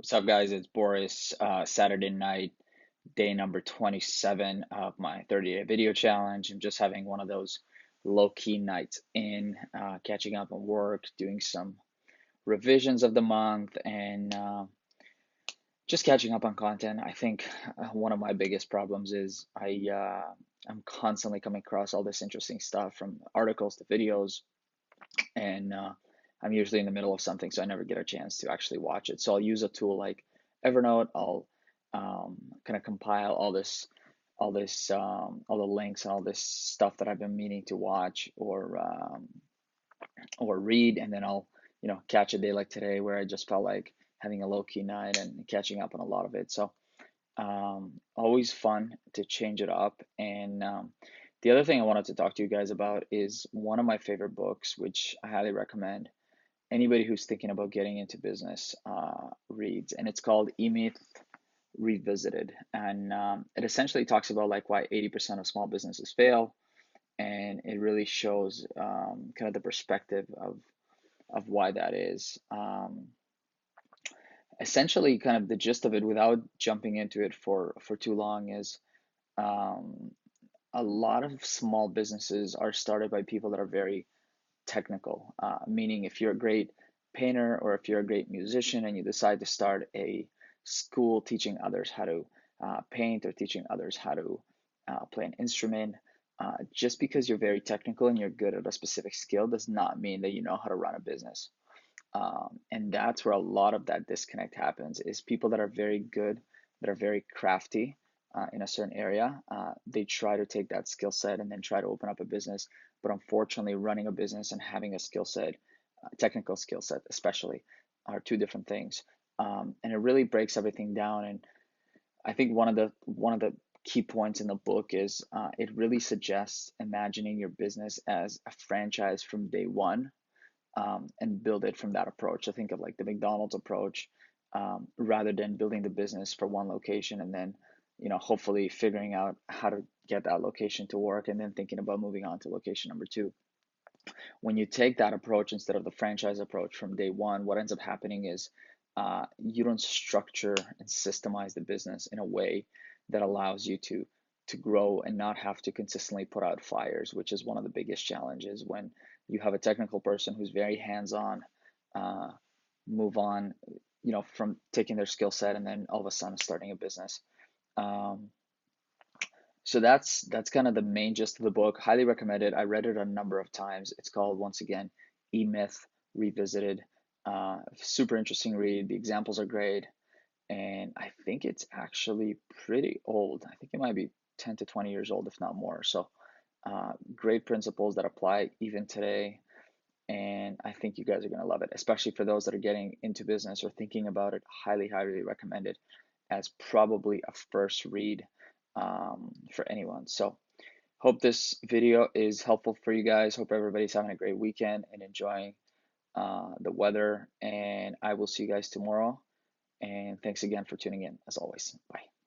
What's up, guys? It's Boris. Saturday night, day number 27 of my 30-day video challenge. I'm just having one of those low-key nights catching up on work, doing some revisions of the month, and just catching up on content. I think one of my biggest problems is I'm constantly coming across all this interesting stuff from articles to videos, and I'm usually in the middle of something, so I never get a chance to actually watch it. So I'll use a tool like Evernote. I'll kind of compile all the links and all this stuff that I've been meaning to watch or read, and then I'll catch a day like today where I just felt like having a low key night and catching up on a lot of it. So always fun to change it up. And the other thing I wanted to talk to you guys about is one of my favorite books, which I highly recommend anybody who's thinking about getting into business reads, and it's called E-Myth Revisited. And it essentially talks about like why 80% of small businesses fail, and it really shows kind of the perspective of why that is. Essentially, kind of the gist of it, without jumping into it for too long, is um, a lot of small businesses are started by people that are very technical, meaning if you're a great painter or if you're a great musician and you decide to start a school teaching others how to paint or teaching others how to play an instrument, just because you're very technical and you're good at a specific skill does not mean that you know how to run a business. And that's where a lot of that disconnect happens is people that are very good, that are very crafty in a certain area, they try to take that skill set and then try to open up a business. But unfortunately, running a business and having a skill set, technical skill set especially, are two different things. And it really breaks everything down. And I think one of the key points in the book is it really suggests imagining your business as a franchise from day one, and build it from that approach. So think of like the McDonald's approach, rather than building the business for one location and then, hopefully figuring out how to get that location to work and then thinking about moving on to location number two. When you take that approach instead of the franchise approach from day one, what ends up happening is you don't structure and systemize the business in a way that allows you to grow and not have to consistently put out fires, which is one of the biggest challenges when you have a technical person who's very hands-on, uh, move on, from taking their skill set and then all of a sudden starting a business. Um, so that's kind of the main gist of the book. Highly recommend it. I read it a number of times. It's called, once again, E-Myth Revisited. Super interesting read. The examples are great, and I think it's actually pretty old. I think it might be 10 to 20 years old, if not more. So great principles that apply even today, and I think you guys are going to love it, especially for those that are getting into business or thinking about it. Highly, highly recommend it as probably a first read for anyone. So hope this video is helpful for you guys. Hope everybody's having a great weekend and enjoying the weather. And I will see you guys tomorrow. And thanks again for tuning in, as always. Bye.